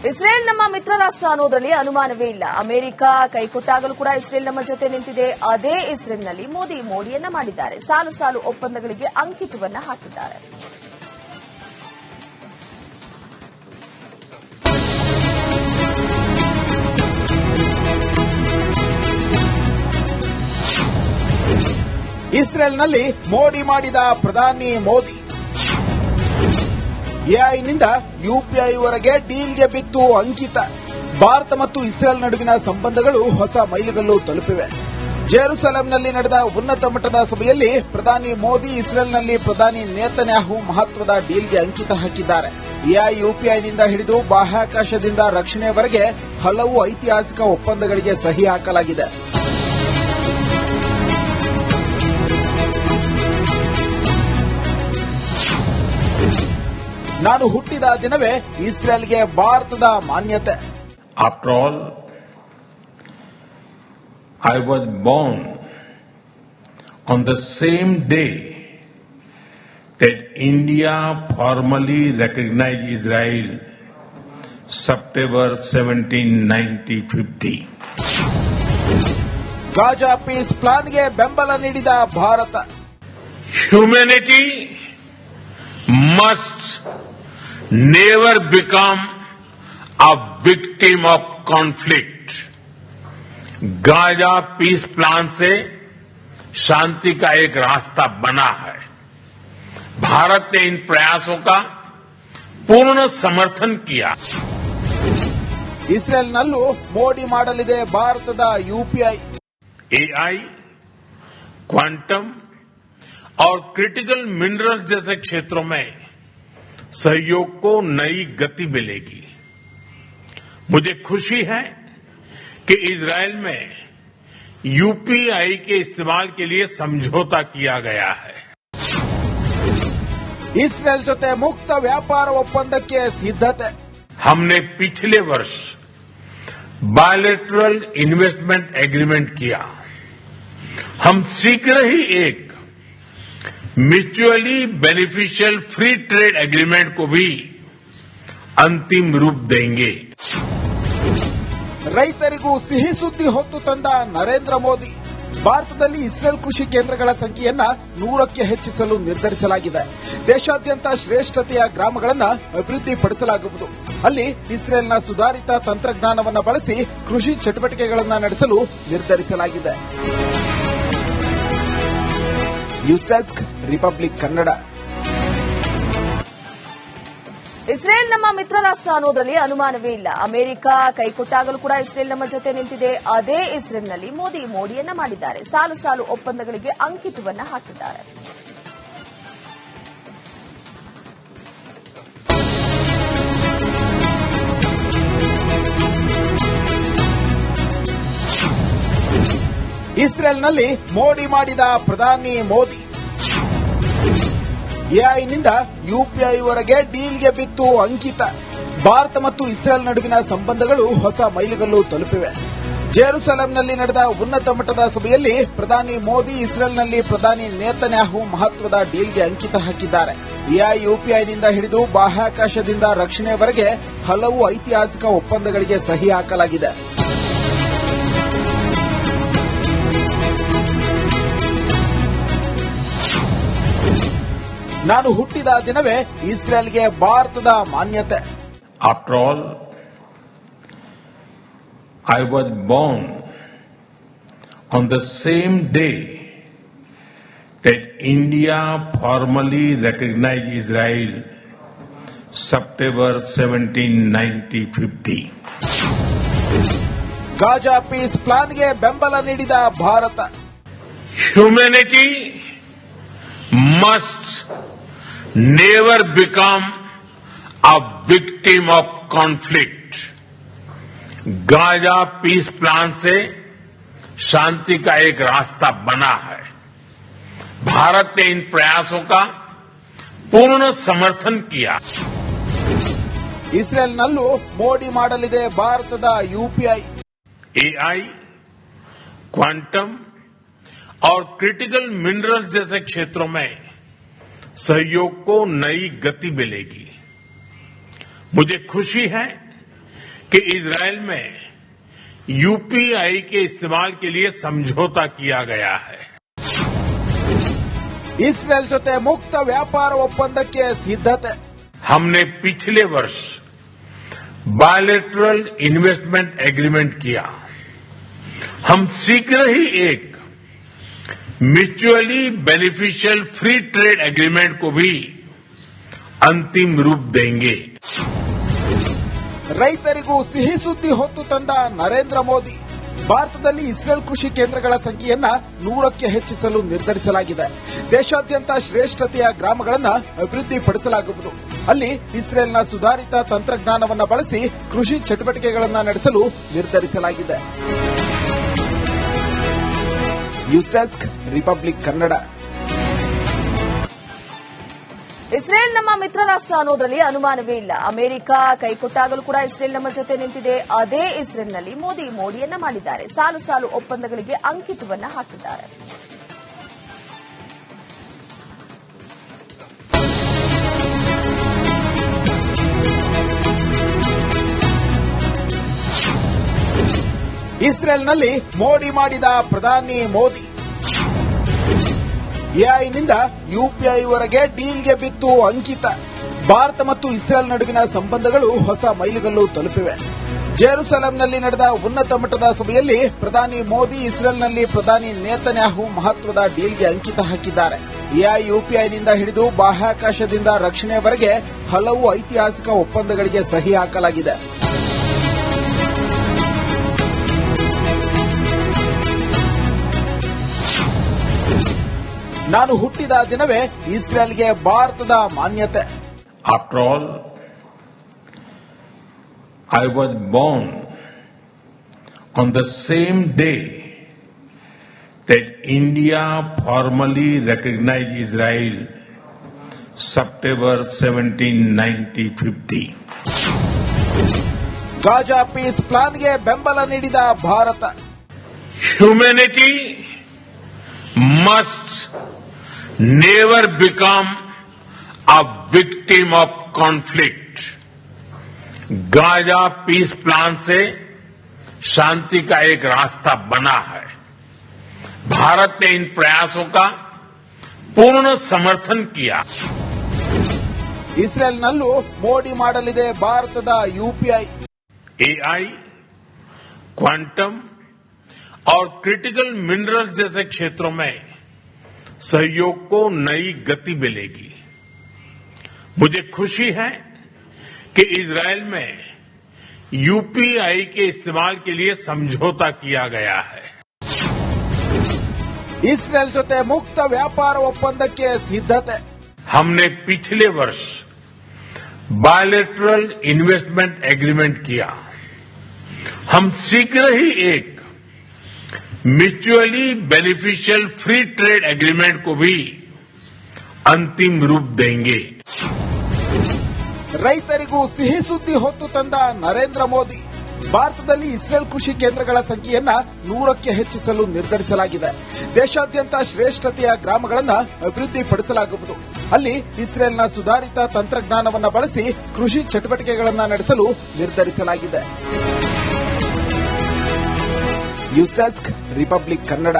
Israel ನಮ್ಮ ಮಿತ್ರ ರಾಷ್ಟ್ರ ಅನ್ನೋದ್ರಲ್ಲಿ ಅನುಮಾನವೇ ಇಲ್ಲ. ಅಮೆರಿಕ ಕೈಕೊಟ್ಟಾಗಲೂ ಕೂಡ ಇಸ್ರೇಲ್ ನಮ್ಮ ಜೊತೆ ನಿಂತಿದೆ. ಅದೇ ಇಸ್ರೇಲ್ನಲ್ಲಿ ಮೋಡಿಯನ್ನ ಮಾಡಿದ್ದಾರೆ. ಸಾಲು ಸಾಲು ಒಪ್ಪಂದಗಳಿಗೆ ಅಂಕಿತವನ್ನ ಹಾಕಿದ್ದಾರೆ. ಇಸ್ರೇಲ್ನಲ್ಲಿ ಮೋಡಿ ಮಾಡಿದ ಪ್ರಧಾನಿ ಮೋದಿ. ಎಐನಿಂದ ಯುಪಿಐವರೆಗೆ ಡೀಲ್ಗೆ ಬಿತ್ತು ಅಂಕಿತ. ಭಾರತ ಮತ್ತು ಇಸ್ರೇಲ್ ನಡುವಿನ ಸಂಬಂಧಗಳು ಹೊಸ ಮೈಲಿಗಲ್ಲು ತಲುಪಿವೆ. ಜೆರುಸಲೆಂನಲ್ಲಿ ನಡೆದ ಉನ್ನತ ಮಟ್ಟದ ಸಭೆಯಲ್ಲಿ ಪ್ರಧಾನಿ ಮೋದಿ ಇಸ್ರೇಲ್ನಲ್ಲಿ ಪ್ರಧಾನಿ ನೇತನ್ಯಾಹು ಮಹತ್ವದ ಡೀಲ್ಗೆ ಅಂಕಿತ ಹಾಕಿದ್ದಾರೆ. ಎಐ ಯುಪಿಐನಿಂದ ಹಿಡಿದು ಬಾಹ್ಯಾಕಾಶದಿಂದ ರಕ್ಷಣೆಯವರೆಗೆ ಹಲವು ಐತಿಹಾಸಿಕ ಒಪ್ಪಂದಗಳಿಗೆ ಸಹಿ ಹಾಕಲಾಗಿದೆ. ನಾನು ಹುಟ್ಟಿದ ದಿನವೇ ಇಸ್ರೇಲ್ಗೆ ಭಾರತದ ಮಾನ್ಯತೆ. After all, I was born on the same day that India formally recognized Israel, September 17, 1950. Gaza peace ಪ್ಲಾನ್ಗೆ ಬೆಂಬಲ ನೀಡಿದ Bharat. Humanity must never become a victim of conflict. Gaza peace plan से शांति का एक रास्ता बना है. भारत ने इन प्रयासों का पूर्ण समर्थन किया. ಇಸ್ರೇಲ್ನಲ್ಲೂ ಮೋಡಿ ಮಾಡಲಿದೆ ಭಾರತದ ಯುಪಿಐ. एआई, क्वांटम और क्रिटिकल मिनरल्स जैसे क्षेत्रों में सहयोग को नई गति मिलेगी. मुझे खुशी है कि इजरायल में यूपीआई के इस्तेमाल के लिए समझौता किया गया है. ಇಸ್ರೇಲ್ ಜೊತೆ ಮುಕ್ತ ವ್ಯಾಪಾರ ಒಪ್ಪಂದಕ್ಕೆ ಸಿದ್ಧತೆ. हमने पिछले वर्ष बायलैटरल इन्वेस्टमेंट एग्रीमेंट किया. हम शीघ्र ही एक mutually beneficial free trade agreement को भी अंतिम रूप देंगे. ರೈತರಿಗೂ ಸಿಹಿ ಸುದ್ದಿ ಹೊತ್ತು ತಂದ ನರೇಂದ್ರ ಮೋದಿ. ಭಾರತದಲ್ಲಿ ಇಸ್ರೇಲ್ ಕೃಷಿ ಕೇಂದ್ರಗಳ ಸಂಖ್ಯೆಯನ್ನ 100ಕ್ಕೆ ಹೆಚ್ಚಿಸಲು ನಿರ್ಧರಿಸಲಾಗಿದೆ. ದೇಶಾದ್ಯಂತ ಶ್ರೇಷ್ಠತೆಯ ಗ್ರಾಮಗಳನ್ನು ಅಭಿವೃದ್ಧಿಪಡಿಸಲಾಗುವುದು. ಅಲ್ಲಿ ಇಸ್ರೇಲ್ನ ಸುಧಾರಿತ ತಂತ್ರಜ್ಞಾನವನ್ನು ಬಳಸಿ ಕೃಷಿ ಚಟುವಟಿಕೆಗಳನ್ನು ನಡೆಸಲು ನಿರ್ಧರಿಸಲಾಗಿದೆ. News desk, republic Kannada. Israel ನಮ್ಮ ಮಿತ್ರ ರಾಷ್ಟ್ರ ಅನ್ನೋದ್ರಲ್ಲಿ ಅನುಮಾನವೇ ಇಲ್ಲ. ಅಮೆರಿಕ ಕೈಕೊಟ್ಟಾಗಲೂ ಕೂಡ ಇಸ್ರೇಲ್ ನಮ್ಮ ಜೊತೆ ನಿಂತಿದೆ. ಅದೇ ಇಸ್ರೇಲ್ನಲ್ಲಿ ಮೋಡಿಯನ್ನ ಮಾಡಿದ್ದಾರೆ. ಸಾಲು ಸಾಲು ಒಪ್ಪಂದಗಳಿಗೆ ಅಂಕಿತವನ್ನ ಹಾಕಿದ್ದಾರೆ. ಇಸ್ರೇಲ್ನಲ್ಲಿ ಮೋಡಿ ಮಾಡಿದ ಪ್ರಧಾನಿ ಮೋದಿ. ಎಐನಿಂದ ಯುಪಿಐವರೆಗೆ ಡೀಲ್ಗೆ ಬಿತ್ತು ಅಂಕಿತ. ಭಾರತ ಮತ್ತು ಇಸ್ರೇಲ್ ನಡುವಿನ ಸಂಬಂಧಗಳು ಹೊಸ ಮೈಲಿಗಲ್ಲು ತಲುಪಿವೆ. ಜೆರುಸಲೆಂನಲ್ಲಿ ನಡೆದ ಉನ್ನತ ಮಟ್ಟದ ಸಭೆಯಲ್ಲಿ ಪ್ರಧಾನಿ ಮೋದಿ ಇಸ್ರೇಲ್ನಲ್ಲಿ ಪ್ರಧಾನಿ ನೇತನ್ಯಾಹು ಮಹತ್ವದ ಡೀಲ್ಗೆ ಅಂಕಿತ ಹಾಕಿದ್ದಾರೆ. ಎಐ ಯುಪಿಐನಿಂದ ಹಿಡಿದು ಬಾಹ್ಯಾಕಾಶದಿಂದ ರಕ್ಷಣೆಯವರೆಗೆ ಹಲವು ಐತಿಹಾಸಿಕ ಒಪ್ಪಂದಗಳಿಗೆ ಸಹಿ ಹಾಕಲಾಗಿದೆ. ನಾನು ಹುಟ್ಟಿದ ದಿನವೇ ಇಸ್ರೇಲ್ಗೆ ಭಾರತದ ಮಾನ್ಯತೆ. After all, I was born on the same day that India formally recognized Israel, September 17, 1950. Gaza peace ಪ್ಲಾನ್ಗೆ ಬೆಂಬಲ ನೀಡಿದ Bharat. Humanity must never become a victim of conflict. Gaza peace plan से शांति का एक रास्ता बना है. भारत ने इन प्रयासों का पूर्ण समर्थन किया. ಇಸ್ರೇಲ್ನಲ್ಲೂ ಮೋಡಿ ಮಾಡಲಿದೆ ಭಾರತದ ಯುಪಿಐ. एआई, क्वांटम और क्रिटिकल मिनरल्स जैसे क्षेत्रों में सहयोग को नई गति मिलेगी. मुझे खुशी है कि इजरायल में यूपीआई के इस्तेमाल के लिए समझौता किया गया है। ಇಸ್ರೇಲ್ ಜೊತೆ ಮುಕ್ತ ವ್ಯಾಪಾರ ಒಪ್ಪಂದಕ್ಕೆ ಸಿದ್ಧತೆ। हमने पिछले वर्ष बायलैटरल इन्वेस्टमेंट एग्रीमेंट किया। हम शीघ्र ही एक mutually beneficial free trade agreement को भी अंतिम रूप देंगे। ರೈತರಿಗೂ ಸಿಹಿ ಸುದ್ದಿ ಹೊತ್ತು ತಂದ ನರೇಂದ್ರ ಮೋದಿ, ಭಾರತದಲ್ಲಿ ಇಸ್ರೇಲ್ ಕೃಷಿ ಕೇಂದ್ರಗಳ ಸಂಖ್ಯೆಯನ್ನ 100ಕ್ಕೆ ಹೆಚ್ಚಿಸಲು ನಿರ್ಧರಿಸಲಾಗಿದೆ। ದೇಶಾದ್ಯಂತ ಶ್ರೇಷ್ಠತೆಯ ಗ್ರಾಮಗಳನ್ನು ಅಭಿವೃದ್ಧಿಪಡಿಸಲಾಗುವುದು। ಅಲ್ಲಿ ಇಸ್ರೇಲ್ನ ಸುಧಾರಿತ ತಂತ್ರಜ್ಞಾನವನ್ನು ಬಳಸಿ ಕೃಷಿ ಚಟುವಟಿಕೆಗಳನ್ನು ನಡೆಸಲು ನಿರ್ಧರಿಸಲಾಗಿದೆ। News desk, republic Kannada. Israel ನಮ್ಮ ಮಿತ್ರ ರಾಷ್ಟ್ರ ಅನ್ನೋದ್ರಲ್ಲಿ ಅನುಮಾನವೇ ಇಲ್ಲ। ಅಮೆರಿಕ ಕೈಕೊಟ್ಟಾಗಲೂ ಕೂಡ ಇಸ್ರೇಲ್ ನಮ್ಮ ಜೊತೆ ನಿಂತಿದೆ। ಅದೇ ಇಸ್ರೇಲ್ನಲ್ಲಿ ಮೋಡಿಯನ್ನ ಮಾಡಿದ್ದಾರೆ। ಸಾಲು ಸಾಲು ಒಪ್ಪಂದಗಳಿಗೆ ಅಂಕಿತವನ್ನ ಹಾಕಿದ್ದಾರೆ। ಇಸ್ರೇಲ್ನಲ್ಲಿ ಮೋಡಿ ಮಾಡಿದ ಪ್ರಧಾನಿ ಮೋದಿ, ಎಐನಿಂದ ಯುಪಿಐವರೆಗೆ ಡೀಲ್ಗೆ ಬಿತ್ತು ಅಂಕಿತ। ಭಾರತ ಮತ್ತು ಇಸ್ರೇಲ್ ನಡುವಿನ ಸಂಬಂಧಗಳು ಹೊಸ ಮೈಲಿಗಲ್ಲು ತಲುಪಿವೆ। ಜೆರುಸಲೆಂನಲ್ಲಿ ನಡೆದ ಉನ್ನತ ಮಟ್ಟದ ಸಭೆಯಲ್ಲಿ ಪ್ರಧಾನಿ ಮೋದಿ ಇಸ್ರೇಲ್ನಲ್ಲಿ ಪ್ರಧಾನಿ ನೇತನ್ಯಾಹು ಮಹತ್ವದ ಡೀಲ್ಗೆ ಅಂಕಿತ ಹಾಕಿದ್ದಾರೆ। ಎಐ ಯುಪಿಐನಿಂದ ಹಿಡಿದು ಬಾಹ್ಯಾಕಾಶದಿಂದ ರಕ್ಷಣೆವರೆಗೆ ಹಲವು ಐತಿಹಾಸಿಕ ಒಪ್ಪಂದಗಳಿಗೆ ಸಹಿ ಹಾಕಲಾಗಿದೆ। ನಾನು ಹುಟ್ಟಿದ ದಿನವೇ ಇಸ್ರೇಲ್ಗೆ ಭಾರತದ ಮಾನ್ಯತೆ। After all, I was born on the same day that India formally recognized Israel, September 17, 1950. Gaza peace ಪ್ಲಾನ್ಗೆ ಬೆಂಬಲ ನೀಡಿದ Bharat. Humanity must never become a victim of conflict. Gaza peace plan से शांति का एक रास्ता बना है। भारत ने इन प्रयासों का पूर्ण समर्थन किया। ಇಸ್ರೇಲ್ನಲ್ಲೂ ಮೋಡಿ ಮಾಡಲಿದೆ ಭಾರತದ ಯುಪಿಐ। एआई, क्वांटम और क्रिटिकल मिनरल जैसे क्षेत्रों में सहयोग को नई गति मिलेगी। मुझे खुशी है कि इजरायल में यूपीआई के इस्तेमाल के लिए समझौता किया गया है। ಇಸ್ರೇಲ್ ಜೊತೆ ಮುಕ್ತ ವ್ಯಾಪಾರ ಒಪ್ಪಂದಕ್ಕೆ ಸಿದ್ಧತೆ। हमने पिछले वर्ष बायलैटरल इन्वेस्टमेंट एग्रीमेंट किया। हम शीघ्र ही एक mutually beneficial free trade agreement को भी अंतिम रूप देंगे। ರೈತರಿಗೂ ಸಿಹಿ ಸುದ್ದಿ ಹೊತ್ತು ತಂದ ನರೇಂದ್ರ ಮೋದಿ, ಭಾರತದಲ್ಲಿ ಇಸ್ರೇಲ್ ಕೃಷಿ ಕೇಂದ್ರಗಳ ಸಂಖ್ಯೆಯನ್ನ 100ಕ್ಕೆ ಹೆಚ್ಚಿಸಲು ನಿರ್ಧರಿಸಲಾಗಿದೆ। ದೇಶಾದ್ಯಂತ ಶ್ರೇಷ್ಠತೆಯ ಗ್ರಾಮಗಳನ್ನು ಅಭಿವೃದ್ಧಿಪಡಿಸಲಾಗುವುದು। ಅಲ್ಲಿ ಇಸ್ರೇಲ್ನ ಸುಧಾರಿತ ತಂತ್ರಜ್ಞಾನವನ್ನು ಬಳಸಿ ಕೃಷಿ ಚಟುವಟಿಕೆಗಳನ್ನು ನಡೆಸಲು ನಿರ್ಧರಿಸಲಾಗಿದೆ। News desk, republic Kannada.